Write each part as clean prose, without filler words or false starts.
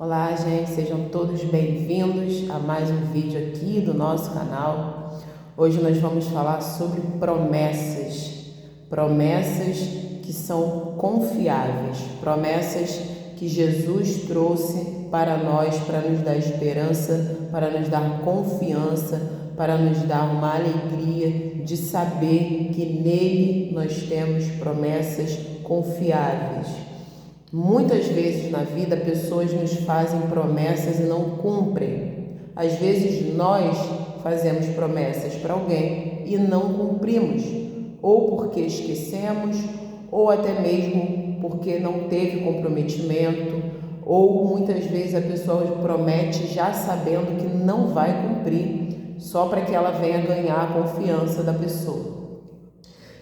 Olá, gente, sejam todos bem-vindos a mais um vídeo aqui do nosso canal. Hoje nós vamos falar sobre promessas que são confiáveis, promessas que Jesus trouxe para nós, para nos dar esperança, para nos dar confiança, para nos dar uma alegria de saber que nele nós temos promessas confiáveis. Muitas vezes na vida pessoas nos fazem promessas e não cumprem. Às vezes nós fazemos promessas para alguém e não cumprimos, ou porque esquecemos, ou até mesmo porque não teve comprometimento, ou muitas vezes a pessoa promete já sabendo que não vai cumprir, só para que ela venha ganhar a confiança da pessoa.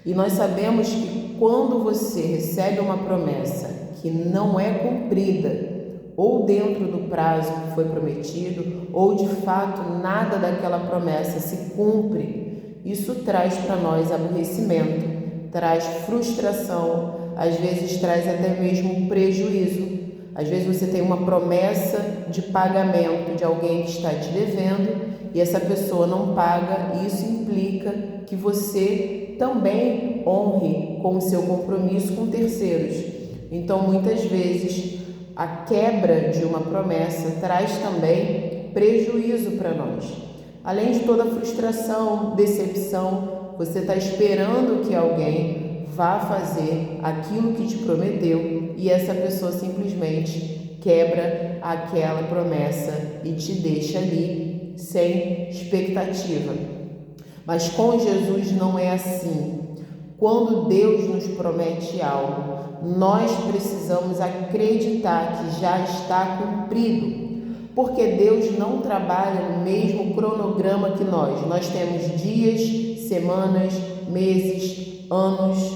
E nós sabemos que quando você recebe uma promessa que não é cumprida, ou dentro do prazo que foi prometido, ou de fato nada daquela promessa se cumpre, isso traz para nós aborrecimento, traz frustração, às vezes traz até mesmo prejuízo. Às vezes você tem uma promessa de pagamento de alguém que está te devendo e essa pessoa não paga, e isso implica que você também honre com o seu compromisso com terceiros. Então, muitas vezes, a quebra de uma promessa traz também prejuízo para nós. Além de toda a frustração, decepção, você está esperando que alguém vá fazer aquilo que te prometeu e essa pessoa simplesmente quebra aquela promessa e te deixa ali sem expectativa. Mas com Jesus não é assim. Quando Deus nos promete algo, nós precisamos acreditar que já está cumprido, porque Deus não trabalha no mesmo cronograma que nós. Nós temos dias, semanas, meses, anos,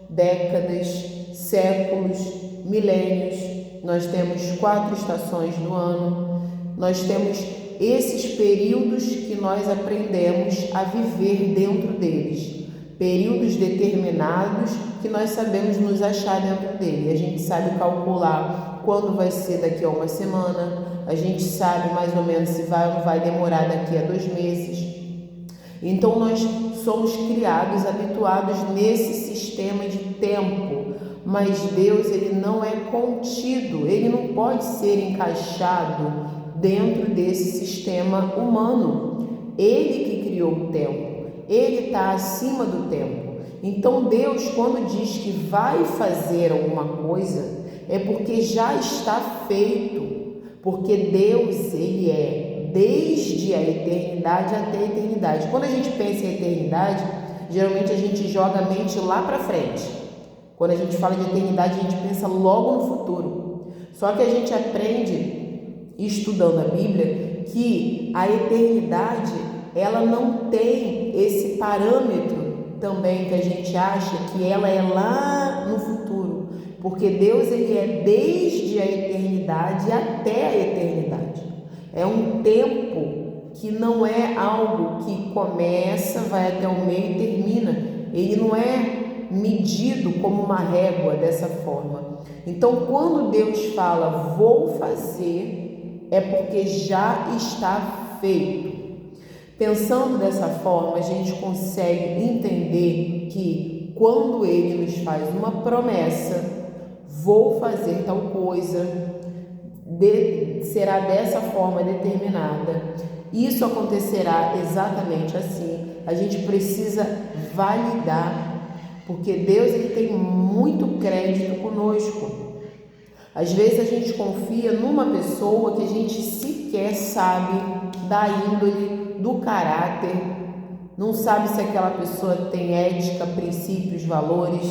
décadas, séculos, milênios. Nós temos 4 estações do ano. Nós temos esses períodos que nós aprendemos a viver dentro deles. Períodos determinados que nós sabemos nos achar dentro dele. A gente sabe calcular quando vai ser daqui a uma semana, a gente sabe mais ou menos se vai ou não vai demorar daqui a 2 meses. Então nós somos criados, habituados nesse sistema de tempo, mas Deus ele não é contido, ele não pode ser encaixado dentro desse sistema humano. Ele que criou o tempo. Ele está acima do tempo. Então Deus, quando diz que vai fazer alguma coisa, é porque já está feito. Porque Deus, ele é desde a eternidade até a eternidade. Quando a gente pensa em eternidade, geralmente a gente joga a mente lá para frente. Quando a gente fala de eternidade, a gente pensa logo no futuro. Só que a gente aprende, estudando a Bíblia, que a eternidade ela não tem esse parâmetro também que a gente acha que ela é lá no futuro, porque Deus ele é desde a eternidade até a eternidade. É um tempo que não é algo que começa, vai até o meio e termina. Ele não é medido como uma régua dessa forma. Então, quando Deus fala vou fazer, é porque já está feito. Pensando dessa forma, a gente consegue entender que quando Ele nos faz uma promessa, vou fazer tal coisa, será dessa forma determinada, isso acontecerá exatamente assim. A gente precisa validar, porque Deus ele tem muito crédito conosco. Às vezes a gente confia numa pessoa que a gente sequer sabe da índole, do caráter, não sabe se aquela pessoa tem ética, princípios, valores.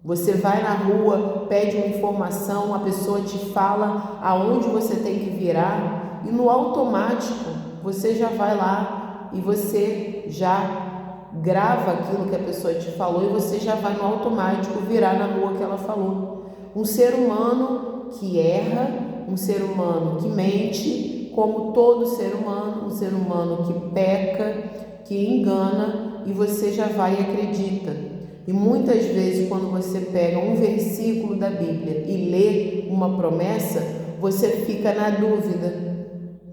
Você vai na rua, pede uma informação, a pessoa te fala aonde você tem que virar e no automático você já vai lá e você já grava aquilo que a pessoa te falou e você já vai no automático virar na rua que ela falou. Um ser humano que erra, um ser humano que mente, como todo ser humano, um ser humano que peca, que engana, e você já vai e acredita. E muitas vezes quando você pega um versículo da Bíblia e lê uma promessa, você fica na dúvida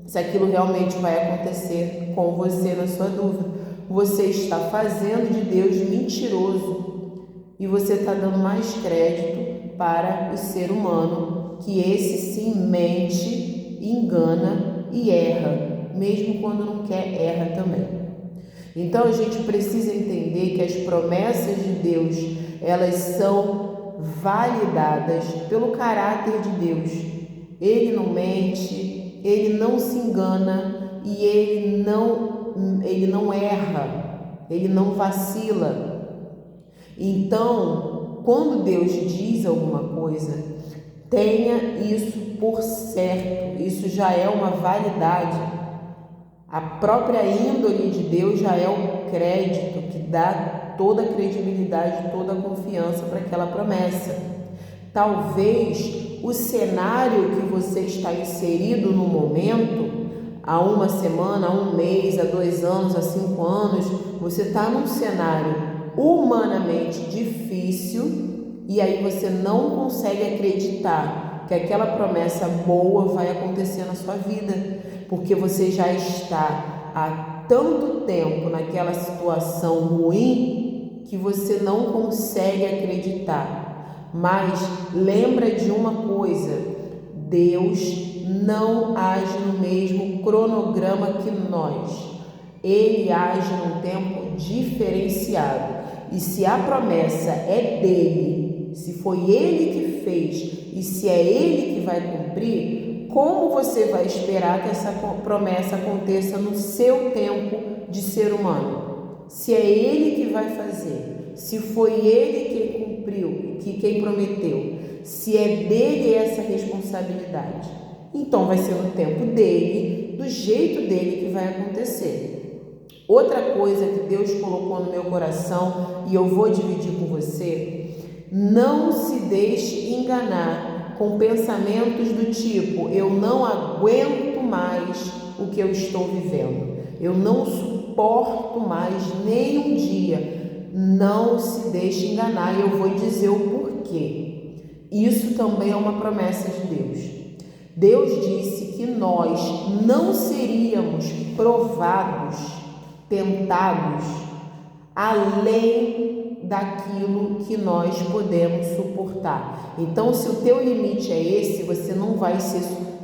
se aquilo realmente vai acontecer com você, na sua dúvida. Você está fazendo de Deus mentiroso e você está dando mais crédito para o ser humano, que esse sim mente, engana e erra, mesmo quando não quer, erra também. Então a gente precisa entender que as promessas de Deus, elas são validadas pelo caráter de Deus. Ele não mente, ele não se engana e ele não erra, ele não vacila. Então, quando Deus diz alguma coisa, tenha isso por certo, isso já é uma validade. A própria índole de Deus já é o crédito que dá toda a credibilidade, toda a confiança para aquela promessa. Talvez o cenário que você está inserido no momento, há uma semana, há um mês, há 2 anos, há 5 anos, você está num cenário humanamente difícil e aí você não consegue acreditar que aquela promessa boa vai acontecer na sua vida, porque você já está há tanto tempo naquela situação ruim que você não consegue acreditar. Mas lembra de uma coisa: Deus não age no mesmo cronograma que nós. Ele age num tempo diferenciado. E se a promessa é dele, se foi ele que fez e se é ele que vai cumprir, como você vai esperar que essa promessa aconteça no seu tempo de ser humano? Se é ele que vai fazer, se foi ele quem cumpriu, quem prometeu, se é dele essa responsabilidade, então vai ser no tempo dele, do jeito dele que vai acontecer. Outra coisa que Deus colocou no meu coração e eu vou dividir com você: não se deixe enganar com pensamentos do tipo: eu não aguento mais o que eu estou vivendo, eu não suporto mais nem um dia. Não se deixe enganar, e eu vou dizer o porquê. Isso também é uma promessa de Deus. Deus disse que nós não seríamos provados, tentados, além daquilo que nós podemos suportar. Então, se o teu limite é esse, você não vai ser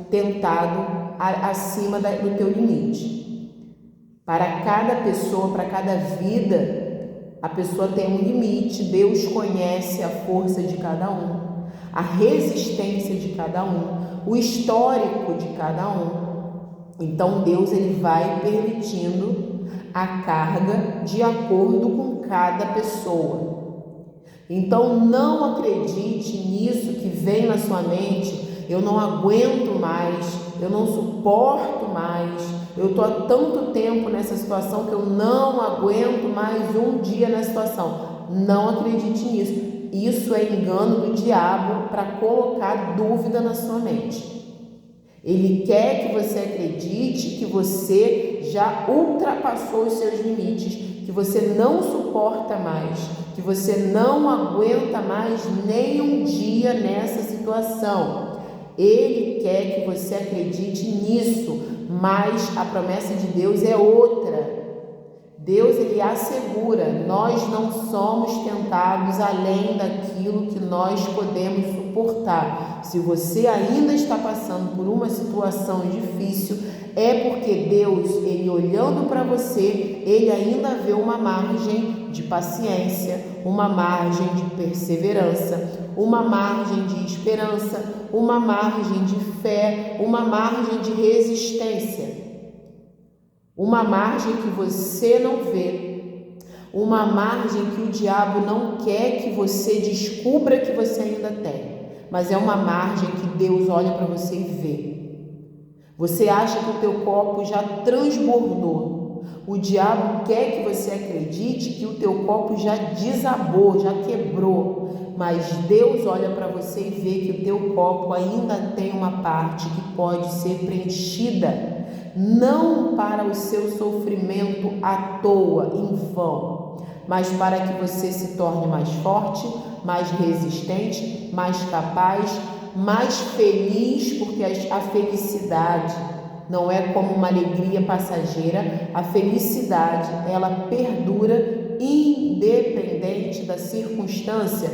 tentado acima do teu limite. Para cada pessoa, para cada vida, a pessoa tem um limite. Deus conhece a força de cada um, a resistência de cada um, o histórico de cada um. Então Deus ele vai permitindo a carga de acordo com cada pessoa. Então não acredite nisso que vem na sua mente: eu não aguento mais, eu não suporto mais, eu estou há tanto tempo nessa situação que eu não aguento mais um dia nessa situação. Não acredite nisso. Isso é engano do diabo para colocar dúvida na sua mente. Ele quer que você acredite que você já ultrapassou os seus limites, que você não suporta mais, que você não aguenta mais nem um dia nessa situação. Ele quer que você acredite nisso, mas a promessa de Deus é outra. Deus ele assegura: nós não somos tentados além daquilo que nós podemos suportar. Se você ainda está passando por uma situação difícil, é porque Deus, ele olhando para você, ele ainda vê uma margem de paciência, uma margem de perseverança, uma margem de esperança, uma margem de fé, uma margem de resistência. Uma margem que você não vê, uma margem que o diabo não quer que você descubra que você ainda tem, mas é uma margem que Deus olha para você e vê. Você acha que o teu copo já transbordou, o diabo quer que você acredite que o teu copo já desabou, já quebrou, mas Deus olha para você e vê que o teu copo ainda tem uma parte que pode ser preenchida. Não para o seu sofrimento à toa, em vão, mas para que você se torne mais forte, mais resistente, mais capaz, mais feliz, porque a felicidade não é como uma alegria passageira. A felicidade, ela perdura independente da circunstância.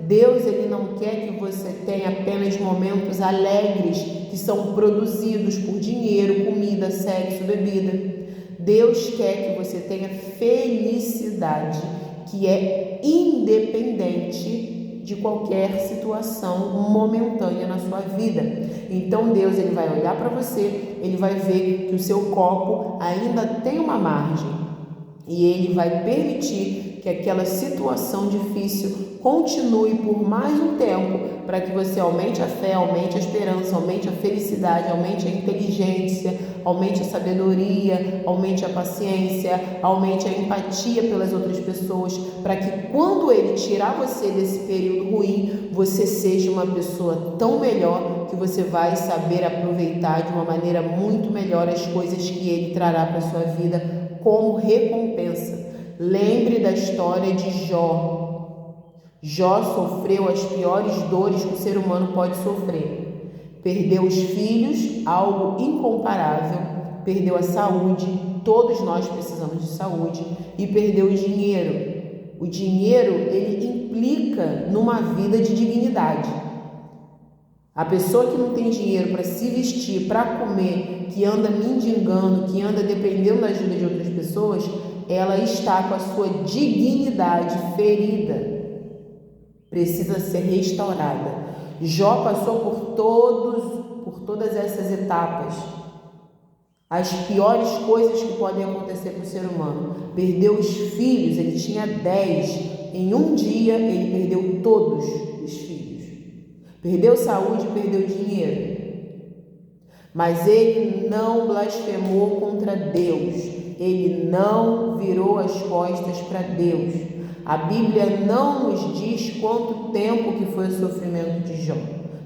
Deus, ele não quer que você tenha apenas momentos alegres que são produzidos por dinheiro, comida, sexo, bebida. Deus quer que você tenha felicidade, que é independente de qualquer situação momentânea na sua vida. Então Deus, ele vai olhar para você, ele vai ver que o seu copo ainda tem uma margem e ele vai permitir que aquela situação difícil continue por mais um tempo, para que você aumente a fé, aumente a esperança, aumente a felicidade, aumente a inteligência, aumente a sabedoria, aumente a paciência, aumente a empatia pelas outras pessoas, para que quando ele tirar você desse período ruim, você seja uma pessoa tão melhor que você vai saber aproveitar de uma maneira muito melhor as coisas que ele trará para a sua vida como recompensa. Lembre da história de Jó. Jó sofreu as piores dores que o ser humano pode sofrer. Perdeu os filhos, algo incomparável. Perdeu a saúde, todos nós precisamos de saúde. E perdeu o dinheiro. O dinheiro, ele implica numa vida de dignidade. A pessoa que não tem dinheiro para se vestir, para comer, que anda mendigando, que anda dependendo da ajuda de outras pessoas, ela está com a sua dignidade ferida. Precisa ser restaurada. Jó passou por todas essas etapas. As piores coisas que podem acontecer para o ser humano. Perdeu os filhos, ele tinha 10. Em um dia, ele perdeu todos os filhos. Perdeu saúde, perdeu dinheiro. Mas ele não blasfemou contra Deus. Ele não virou as costas para Deus. A Bíblia não nos diz quanto tempo que foi o sofrimento de Jó.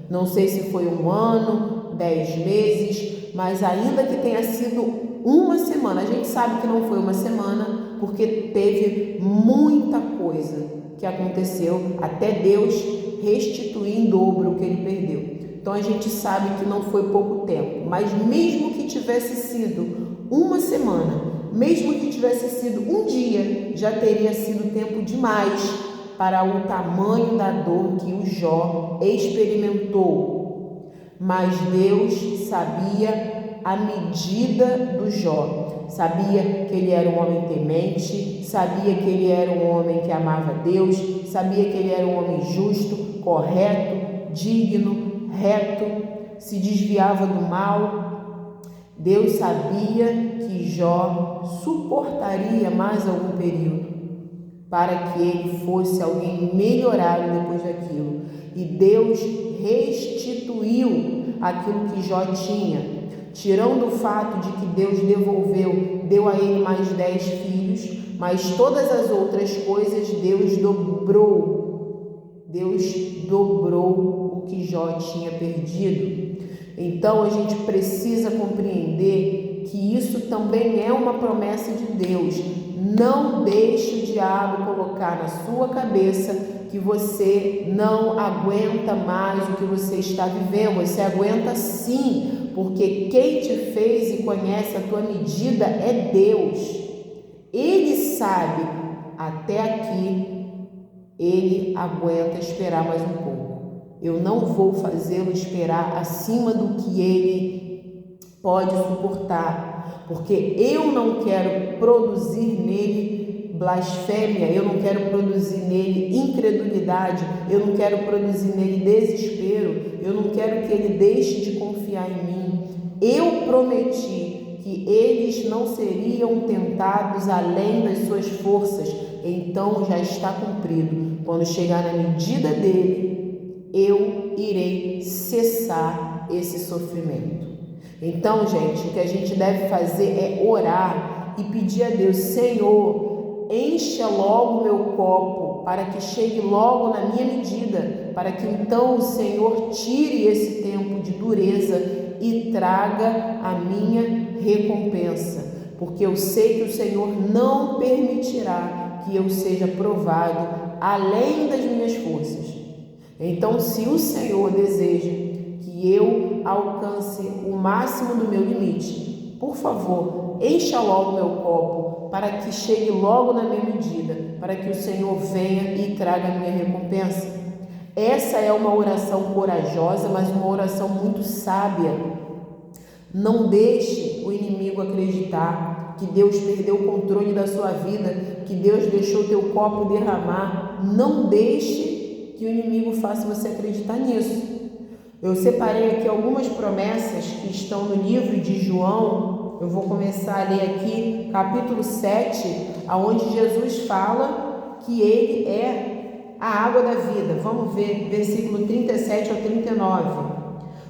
Não sei se foi 1 ano, 10 meses, mas ainda que tenha sido uma semana, a gente sabe que não foi uma semana, porque teve muita coisa que aconteceu até Deus restituir em dobro o que ele perdeu. Então a gente sabe que não foi pouco tempo, mas mesmo que tivesse sido uma semana, mesmo que tivesse sido um dia, já teria sido tempo demais para o tamanho da dor que o Jó experimentou. Mas Deus sabia a medida do Jó, sabia que ele era um homem temente, sabia que ele era um homem que amava Deus, sabia que ele era um homem justo, correto, digno, reto, se desviava do mal. Deus sabia que Jó suportaria mais algum período para que ele fosse alguém melhorado depois daquilo. E Deus restituiu aquilo que Jó tinha, tirando o fato de que Deus deu a ele mais 10 filhos, mas todas as outras coisas Deus dobrou. Deus dobrou o que Jó tinha perdido. Então a gente precisa compreender que isso também é uma promessa de Deus. Não deixe o diabo colocar na sua cabeça que você não aguenta mais o que você está vivendo. Você aguenta sim, porque quem te fez e conhece a tua medida é Deus. Ele sabe, até aqui, ele aguenta esperar mais um pouco. Eu não vou fazê-lo esperar acima do que ele pode suportar, porque eu não quero produzir nele blasfêmia, eu não quero produzir nele incredulidade, eu não quero produzir nele desespero, eu não quero que ele deixe de confiar em mim. Eu prometi que eles não seriam tentados além das suas forças, então já está cumprido. Quando chegar na medida dele, eu irei cessar esse sofrimento. Então, gente, o que a gente deve fazer é orar e pedir a Deus: Senhor, encha logo meu copo, para que chegue logo na minha medida, para que então o Senhor tire esse tempo de dureza e traga a minha recompensa, porque eu sei que o Senhor não permitirá que eu seja provado além das minhas forças. Então, se o Senhor deseja que eu alcance o máximo do meu limite. Por favor, encha logo meu copo, para que chegue logo na minha medida, para que o Senhor venha e traga a minha recompensa. Essa é uma oração corajosa, mas uma oração muito sábia. Não deixe o inimigo acreditar que Deus perdeu o controle da sua vida, que Deus deixou o teu copo derramar. Não deixe que o inimigo faça você acreditar nisso. Eu separei aqui algumas promessas que estão no livro de João. Eu vou começar a ler aqui, capítulo 7, onde Jesus fala que ele é a água da vida. Vamos ver, versículo 37 ao 39.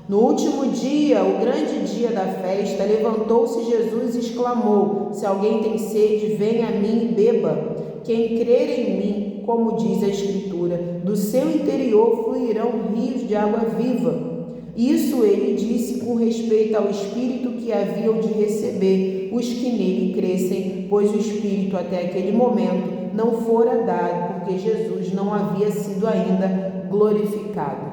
No último dia, o grande dia da festa, levantou-se Jesus e exclamou: se alguém tem sede, venha a mim e beba. Quem crer em mim, como diz a Escritura, do seu interior fluirão rios de água viva. Isso ele disse com respeito ao Espírito que haviam de receber os que nele crescem, pois o Espírito até aquele momento não fora dado, porque Jesus não havia sido ainda glorificado.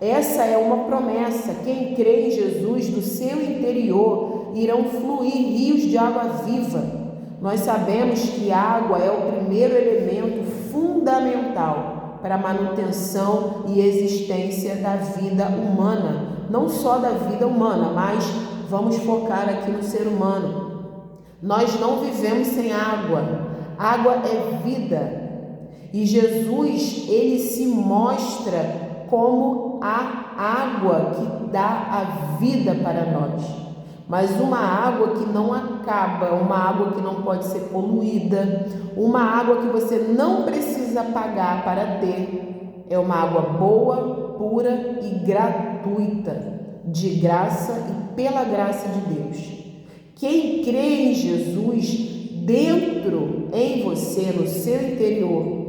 Essa é uma promessa. Quem crê em Jesus, do seu interior irão fluir rios de água viva. Nós sabemos que água é o primeiro elemento fundamental para a manutenção e existência da vida humana. Não só da vida humana, mas vamos focar aqui no ser humano. Nós não vivemos sem água. Água é vida. E Jesus, ele se mostra como a água que dá a vida para nós. Mas uma água que não acaba, uma água que não pode ser poluída, uma água que você não precisa pagar para ter. É uma água boa, pura e gratuita, de graça e pela graça de Deus. Quem crê em Jesus, dentro em você, no seu interior,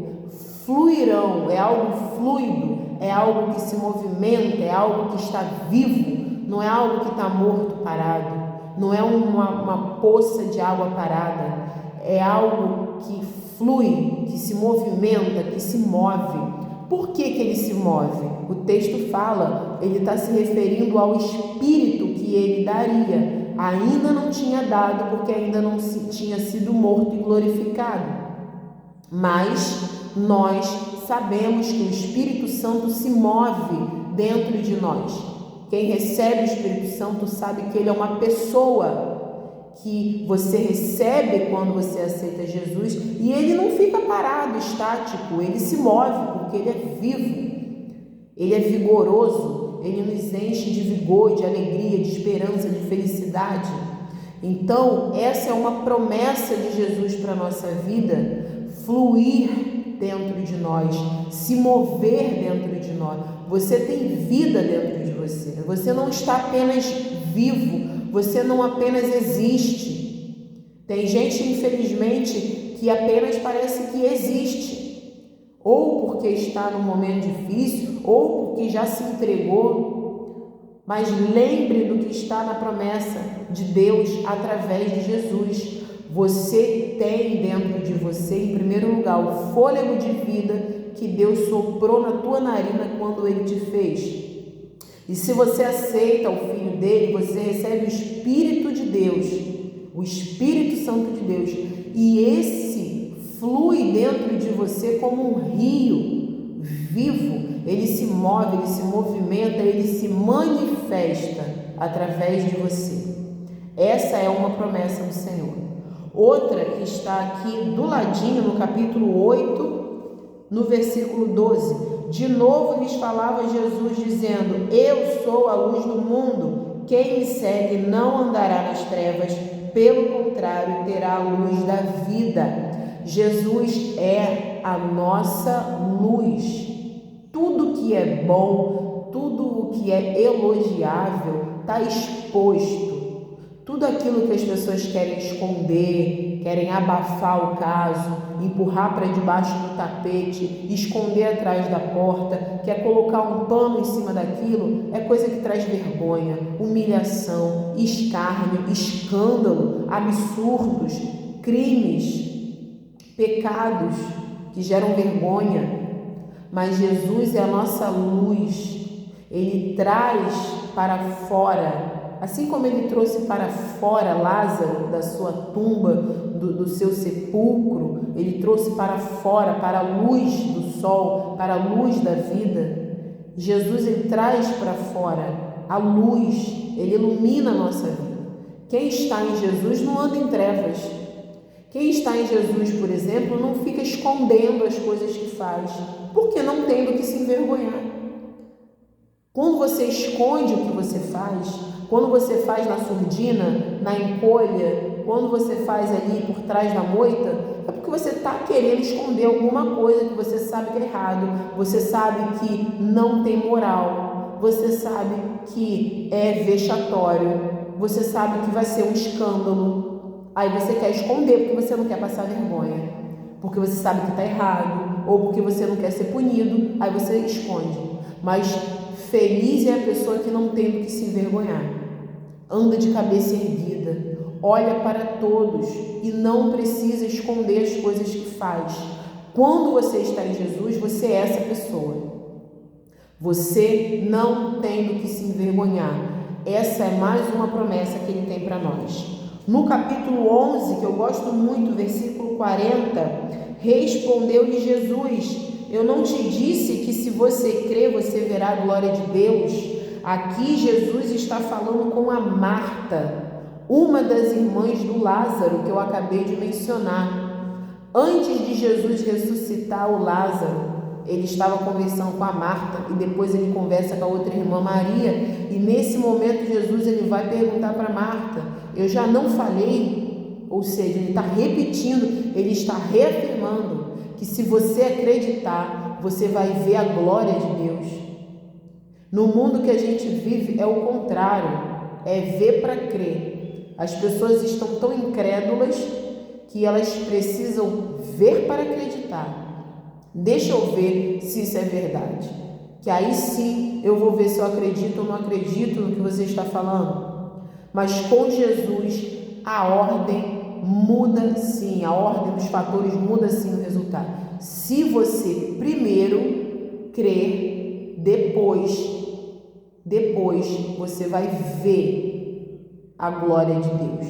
fluirão, é algo fluido, é algo que se movimenta, é algo que está vivo, não é algo que está morto, parado, não é uma poça de água parada, é algo que flui, que se movimenta, que se move. Por que ele se move? O texto fala, ele está se referindo ao Espírito que ele daria. Ainda não tinha dado, porque ainda não tinha sido morto e glorificado. Mas nós sabemos que o Espírito Santo se move dentro de nós. Quem recebe o Espírito Santo sabe que ele é uma pessoa que você recebe quando você aceita Jesus, e ele não fica parado, estático, ele se move porque ele é vivo, ele é vigoroso, ele nos enche de vigor, de alegria, de esperança, de felicidade. Então, essa é uma promessa de Jesus para a nossa vida, fluir dentro de nós, se mover dentro de nós. Você tem vida dentro de você, você não está apenas vivo, você não apenas existe. Tem gente, infelizmente, que apenas parece que existe, ou porque está num momento difícil, ou porque já se entregou. Mas lembre do que está na promessa de Deus através de Jesus. Você tem dentro de você, em primeiro lugar, o fôlego de vida que Deus soprou na tua narina quando Ele te fez. E se você aceita o Filho dele, você recebe o Espírito de Deus, o Espírito Santo de Deus. E esse flui dentro de você como um rio vivo. Ele se move, ele se movimenta, ele se manifesta através de você. Essa é uma promessa do Senhor. Outra que está aqui do ladinho, no capítulo 8, no versículo 12. De novo lhes falava Jesus, dizendo: eu sou a luz do mundo. Quem me segue não andará nas trevas, pelo contrário, terá a luz da vida. Jesus é a nossa luz. Tudo que é bom, tudo o que é elogiável está exposto. Tudo aquilo que as pessoas querem esconder, querem abafar o caso, empurrar para debaixo do tapete, esconder atrás da porta, quer colocar um pano em cima daquilo, é coisa que traz vergonha, humilhação, escárnio, escândalo, absurdos, crimes, pecados que geram vergonha. Mas Jesus é a nossa luz, Ele traz para fora, assim como ele trouxe para fora Lázaro da sua tumba, do seu sepulcro, ele trouxe para fora, para a luz do sol, para a luz da vida. Jesus, ele traz para fora a luz, ele ilumina a nossa vida. Quem está em Jesus não anda em trevas. Quem está em Jesus, por exemplo, não fica escondendo as coisas que faz, porque não tem do que se envergonhar. Quando você esconde o que você faz, quando você faz na surdina, na encolha, quando você faz ali por trás da moita, é porque você está querendo esconder alguma coisa que você sabe que é errado, você sabe que não tem moral, você sabe que é vexatório, você sabe que vai ser um escândalo. Aí você quer esconder porque você não quer passar vergonha, porque você sabe que está errado, ou porque você não quer ser punido, aí você esconde. Mas feliz é a pessoa que não tem do que se envergonhar, anda de cabeça erguida, olha para todos e não precisa esconder as coisas que faz. Quando você está em Jesus, você é essa pessoa. Você não tem do que se envergonhar. Essa é mais uma promessa que ele tem para nós. No capítulo 11, que eu gosto muito, versículo 40, respondeu-lhe Jesus: eu não te disse que se você crer, você verá a glória de Deus? Aqui Jesus está falando com a Marta, uma das irmãs do Lázaro que eu acabei de mencionar. Antes de Jesus ressuscitar o Lázaro, ele estava conversando com a Marta e depois ele conversa com a outra irmã Maria, e nesse momento Jesus ele vai perguntar para Marta: eu já não falei? Ou seja, ele está repetindo, ele está reafirmando que se você acreditar, você vai ver a glória de Deus. No mundo que a gente vive é o contrário, é ver para crer. As pessoas estão tão incrédulas que elas precisam ver para acreditar. Deixa eu ver se isso é verdade, que aí sim eu vou ver se eu acredito ou não acredito no que você está falando. Mas com Jesus a ordem muda sim, a ordem dos fatores muda sim o resultado. Se você primeiro crer, depois você vai ver a glória de Deus.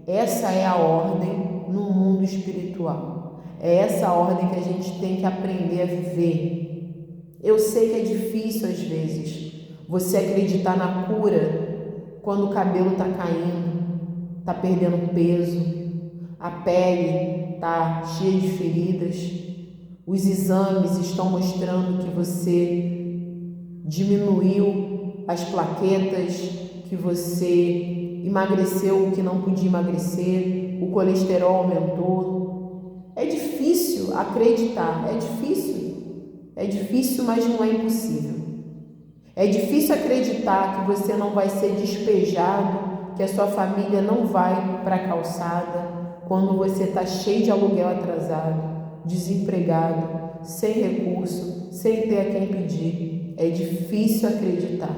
Essa é a ordem no mundo espiritual. É essa ordem que a gente tem que aprender a viver. Eu sei que é difícil às vezes você acreditar na cura quando o cabelo está caindo, está perdendo peso, a pele está cheia de feridas, os exames estão mostrando que você diminuiu as plaquetas, que você emagreceu o que não podia emagrecer, o colesterol aumentou. É difícil acreditar, é difícil, mas não é impossível. É difícil acreditar que você não vai ser despejado, que a sua família não vai para a calçada, quando você está cheio de aluguel atrasado, desempregado, sem recurso, sem ter a quem pedir. É difícil acreditar.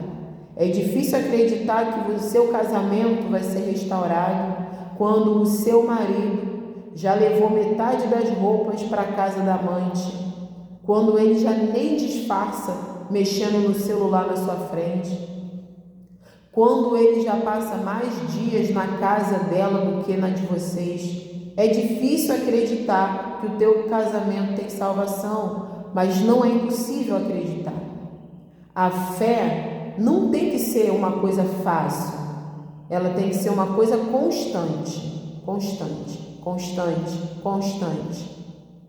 É difícil acreditar que o seu casamento vai ser restaurado quando o seu marido já levou metade das roupas para a casa da amante, quando ele já nem disfarça mexendo no celular na sua frente, quando ele já passa mais dias na casa dela do que na de vocês. É difícil acreditar que o teu casamento tem salvação, mas não é impossível acreditar. A fé não tem que ser uma coisa fácil, ela tem que ser uma coisa constante,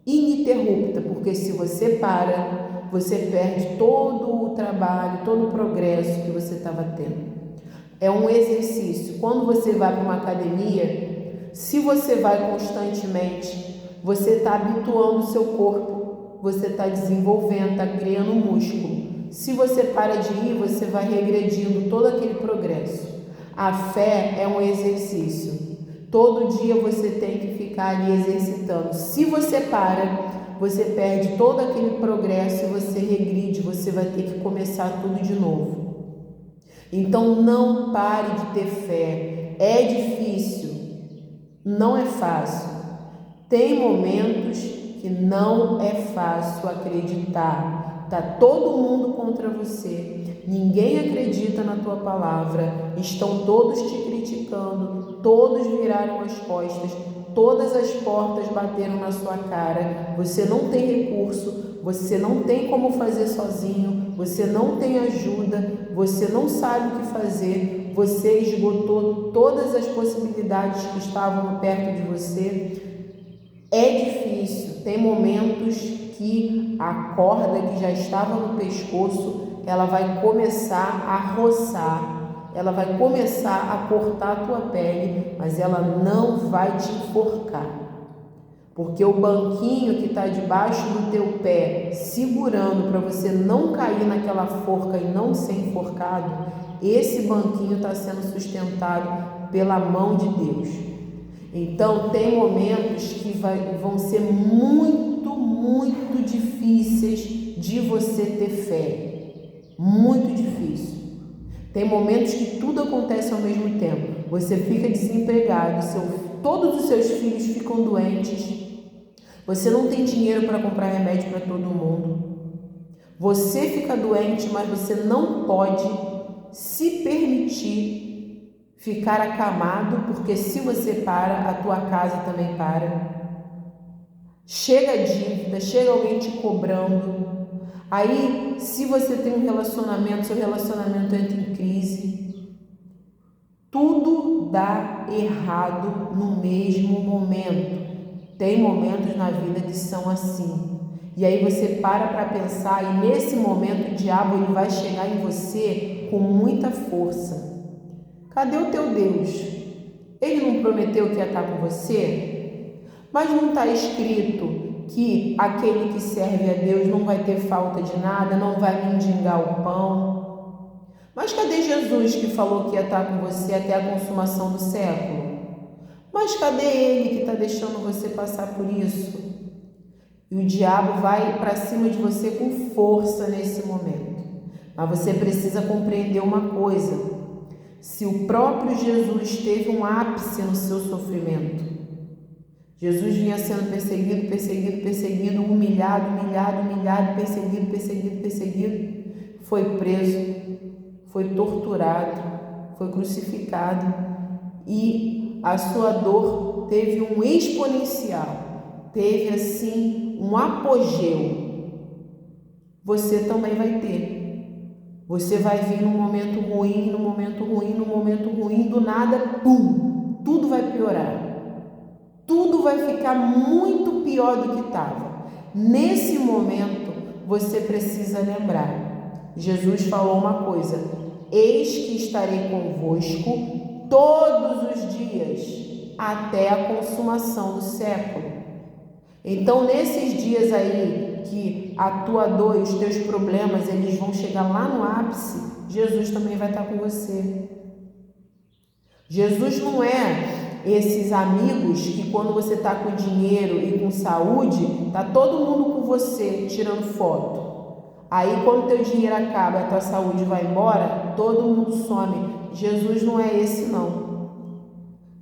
ininterrupta, porque se você para, você perde todo o trabalho, todo o progresso que você estava tendo. É um exercício. Quando você vai para uma academia, se você vai constantemente, você está habituando o seu corpo, você está desenvolvendo, está criando músculo. Se você para de ir, você vai regredindo todo aquele progresso. A fé é um exercício. Todo dia você tem que ficar ali exercitando. Se você para, você perde todo aquele progresso e você regride, você vai ter que começar tudo de novo. Então não pare de ter fé. É difícil, não é fácil. Tem momentos que não é fácil acreditar. Está todo mundo contra você. ninguém acredita na tua palavra, estão todos te criticando, todos viraram as costas, todas as portas bateram na sua cara, você não tem recurso, você não tem como fazer sozinho, você não tem ajuda, você não sabe o que fazer, você esgotou todas as possibilidades que estavam perto de você. É difícil, tem momentos que a corda que já estava no pescoço, ela vai começar a roçar, ela vai começar a cortar a tua pele, mas ela não vai te enforcar. Porque o banquinho que está debaixo do teu pé, segurando para você não cair naquela forca e não ser enforcado, esse banquinho está sendo sustentado pela mão de Deus. Então, tem momentos que vão ser muito difíceis de você ter fé. Muito difícil. Tem momentos que tudo acontece ao mesmo tempo. Você fica desempregado, todos os seus filhos ficam doentes. Você não tem dinheiro para comprar remédio para todo mundo. Você fica doente, mas você não pode se permitir ficar acamado, porque se você para, a tua casa também para. Chega a dívida, chega alguém te cobrando. Aí, se você tem um relacionamento, seu relacionamento entra em crise. Tudo dá errado no mesmo momento. Tem momentos na vida que são assim. E aí você para pensar, e nesse momento o diabo ele vai chegar em você com muita força. Cadê o teu Deus? Ele não prometeu que ia estar com você? Mas não está escrito que aquele que serve a Deus não vai ter falta de nada, não vai mendigar o pão? Mas cadê Jesus que falou que ia estar com você até a consumação do século? Mas cadê ele que está deixando você passar por isso? E o diabo vai para cima de você com força nesse momento. Mas você precisa compreender uma coisa. Se o próprio Jesus teve um ápice no seu sofrimento, Jesus vinha sendo perseguido, humilhado, perseguido, foi preso, foi torturado, foi crucificado e a sua dor teve um exponencial, teve assim um apogeu. Você também vai ter. Você vai vir num momento ruim, do nada, pum, tudo vai piorar. Tudo vai ficar muito pior do que estava. Nesse momento, você precisa lembrar. Jesus falou uma coisa: eis que estarei convosco todos os dias, até a consumação do século. Então, nesses dias aí que a tua dor e os teus problemas eles vão chegar lá no ápice, Jesus também vai estar com você. Jesus não é esses amigos que quando você está com dinheiro e com saúde, tá todo mundo com você tirando foto. Aí quando teu dinheiro acaba e a tua saúde vai embora, todo mundo some. Jesus não é esse não.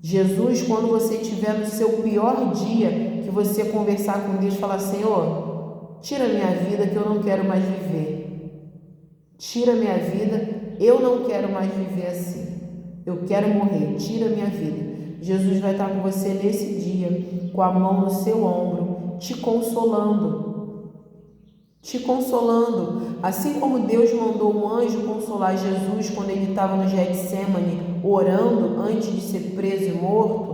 Jesus, quando você estiver no seu pior dia, que você conversar com Deus e falar: Senhor, tira minha vida que eu não quero mais viver. Tira minha vida, eu não quero mais viver assim. Eu quero morrer, tira minha vida. Jesus vai estar com você nesse dia, com a mão no seu ombro, te consolando. Te consolando. Assim como Deus mandou um anjo consolar Jesus quando ele estava no Getsemane, orando antes de ser preso e morto,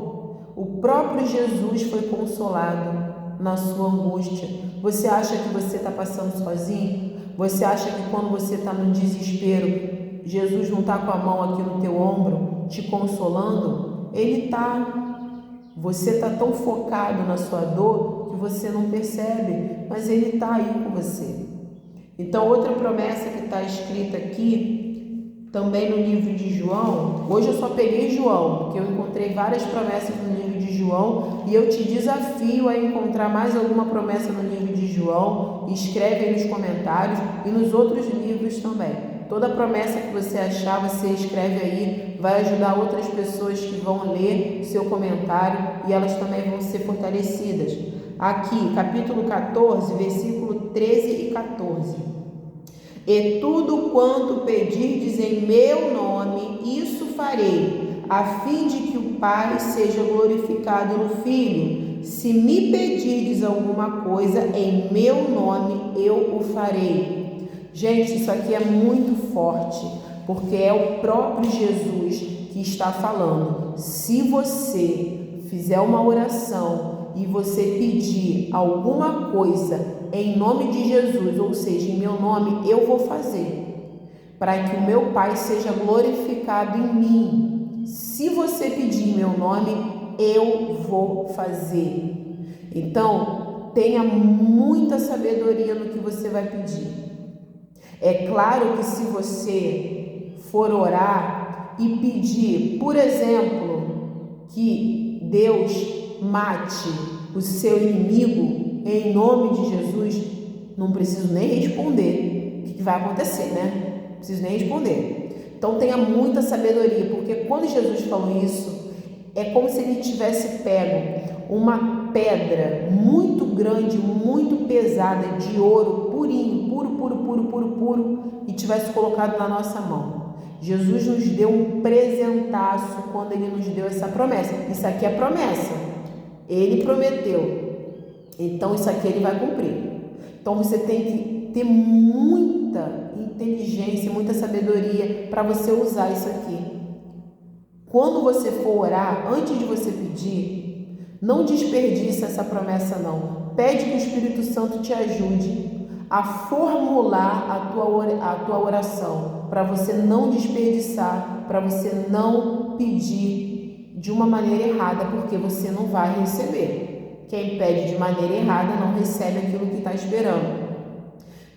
o próprio Jesus foi consolado na sua angústia. Você acha que você está passando sozinho? Você acha que quando você está no desespero, Jesus não está com a mão aqui no teu ombro, te consolando? Ele está. Você está tão focado na sua dor que você não percebe, mas Ele está aí com você. Então, outra promessa que está escrita aqui, também no livro de João, hoje eu só peguei João, porque eu encontrei várias promessas no livro de João, e eu te desafio a encontrar mais alguma promessa no livro de João, escreve aí nos comentários e nos outros livros também. Toda promessa que você achar, você escreve aí, vai ajudar outras pessoas que vão ler o seu comentário e elas também vão ser fortalecidas. Aqui, capítulo 14, versículo 13 e 14. E tudo quanto pedirdes em meu nome, isso farei, a fim de que o Pai seja glorificado no Filho. Se me pedirdes alguma coisa em meu nome, eu o farei. Gente, isso aqui é muito forte, porque é o próprio Jesus que está falando. Se você fizer uma oração e você pedir alguma coisa em nome de Jesus, ou seja, em meu nome, eu vou fazer, para que o meu Pai seja glorificado em mim. Se você pedir em meu nome, eu vou fazer. Então, tenha muita sabedoria no que você vai pedir. É claro que se você for orar e pedir, por exemplo, que Deus mate o seu inimigo em nome de Jesus, não preciso nem responder o que vai acontecer, né? Não preciso nem responder. Então tenha muita sabedoria, porque quando Jesus falou isso, é como se ele tivesse pego uma pedra muito grande, muito pesada, de ouro purinho, puro, e tivesse colocado na nossa mão. Jesus nos deu um presentaço quando ele nos deu essa promessa. Isso aqui é promessa. Ele prometeu. Então isso aqui ele vai cumprir. Então você tem que ter muita inteligência, muita sabedoria para você usar isso aqui. Quando você for orar, antes de você pedir, não desperdice essa promessa não. Pede que o Espírito Santo te ajude a formular a tua oração, para você não desperdiçar, para você não pedir de uma maneira errada, porque você não vai receber. Quem pede de maneira errada não recebe aquilo que está esperando.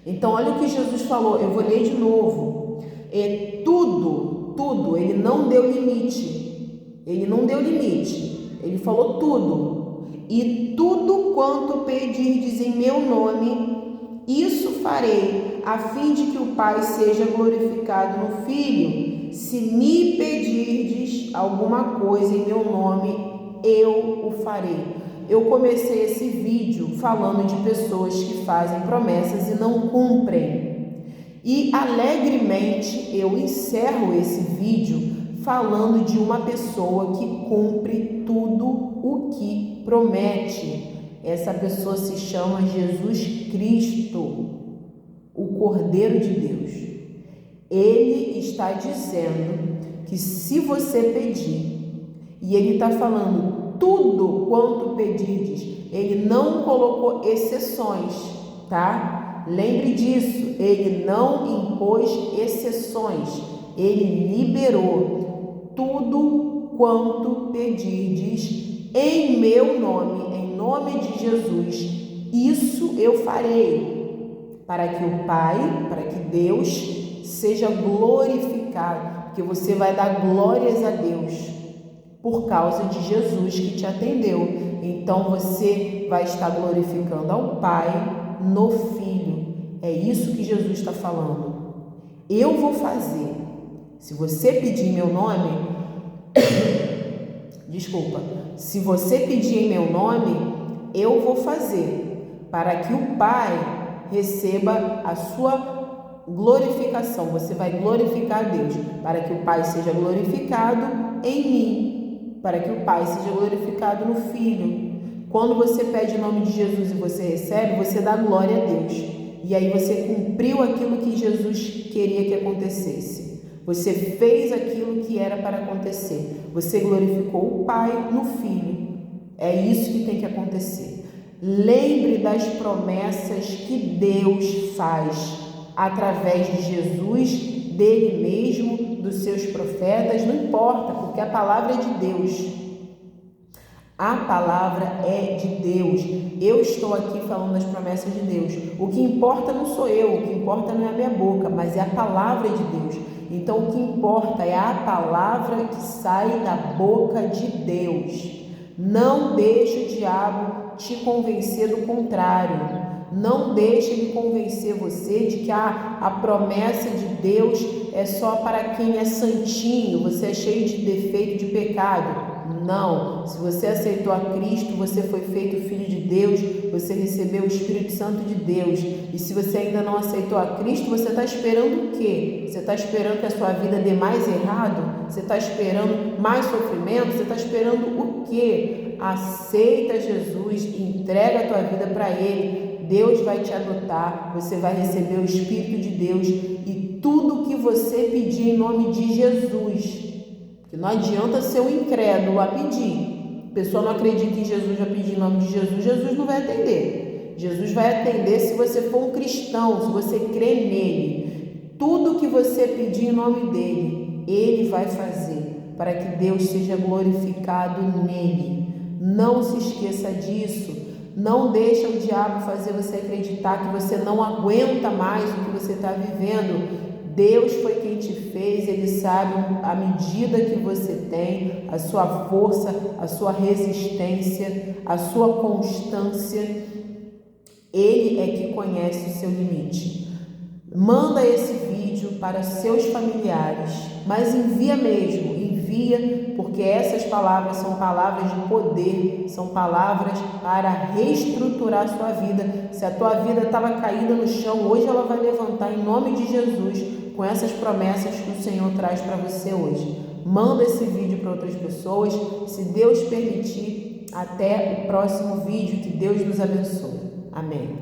Então, olha o que Jesus falou, eu vou ler de novo. Tudo, ele não deu limite. Ele não deu limite. Ele falou tudo. E tudo quanto pedirdes em meu nome, isso farei, a fim de que o Pai seja glorificado no Filho. Se me pedirdes alguma coisa em meu nome, eu o farei. Eu comecei esse vídeo falando de pessoas que fazem promessas e não cumprem. E alegremente eu encerro esse vídeo falando de uma pessoa que cumpre tudo o que promete. Essa pessoa se chama Jesus Cristo, o Cordeiro de Deus. Ele está dizendo que se você pedir, e ele está falando tudo quanto pedirdes, ele não colocou exceções, tá? Lembre disso, ele não impôs exceções, ele liberou tudo quanto pedirdes em meu nome, em nome de Jesus, isso eu farei, para que o Pai, para que Deus seja glorificado, porque você vai dar glórias a Deus por causa de Jesus que te atendeu. Então você vai estar glorificando ao Pai no Filho. É isso que Jesus está falando. Eu vou fazer. Se você pedir em meu nome, se você pedir em meu nome, eu vou fazer, para que o Pai receba a sua glorificação. Você vai glorificar a Deus, para que o Pai seja glorificado em mim, para que o Pai seja glorificado no Filho. Quando você pede em nome de Jesus e você recebe, você dá glória a Deus. E aí você cumpriu aquilo que Jesus queria que acontecesse. Você fez aquilo que era para acontecer. Você glorificou o Pai no Filho. É isso que tem que acontecer. Lembre das promessas que Deus faz através de Jesus, dele mesmo, dos seus profetas, não importa, porque a palavra é de Deus. A palavra é de Deus. Eu estou aqui falando das promessas de Deus. O que importa não sou eu, o que importa não é a minha boca, mas é a palavra de Deus. Então o que importa é a palavra que sai da boca de Deus. Não deixe o diabo te convencer do contrário. Não deixe ele convencer você de que a promessa de Deus é só para quem é santinho, você é cheio de defeito, de pecado. Não. Se você aceitou a Cristo, você foi feito filho de Deus, você recebeu o Espírito Santo de Deus. E se você ainda não aceitou a Cristo, você está esperando o quê? Você está esperando que a sua vida dê mais errado? Você está esperando mais sofrimento? Você está esperando o quê? Aceita Jesus, entrega a tua vida para Ele. Deus vai te adotar, você vai receber o Espírito de Deus e tudo que você pedir em nome de Jesus. Porque não adianta ser um incrédulo a pedir. A pessoa não acredita em Jesus, vai pedir em nome de Jesus, Jesus não vai atender. Jesus vai atender se você for um cristão, se você crer nele. Tudo que você pedir em nome dele, ele vai fazer, para que Deus seja glorificado nele. Não se esqueça disso. Não deixa o diabo fazer você acreditar que você não aguenta mais o que você está vivendo. Deus foi quem te fez, Ele sabe a medida que você tem, a sua força, a sua resistência, a sua constância. Ele é que conhece o seu limite. Manda esse vídeo para seus familiares, mas envia mesmo, envia, porque essas palavras são palavras de poder, são palavras para reestruturar a sua vida. Se a tua vida estava caída no chão, hoje ela vai levantar em nome de Jesus, com essas promessas que o Senhor traz para você hoje. Manda esse vídeo para outras pessoas, se Deus permitir, até o próximo vídeo, que Deus nos abençoe. Amém.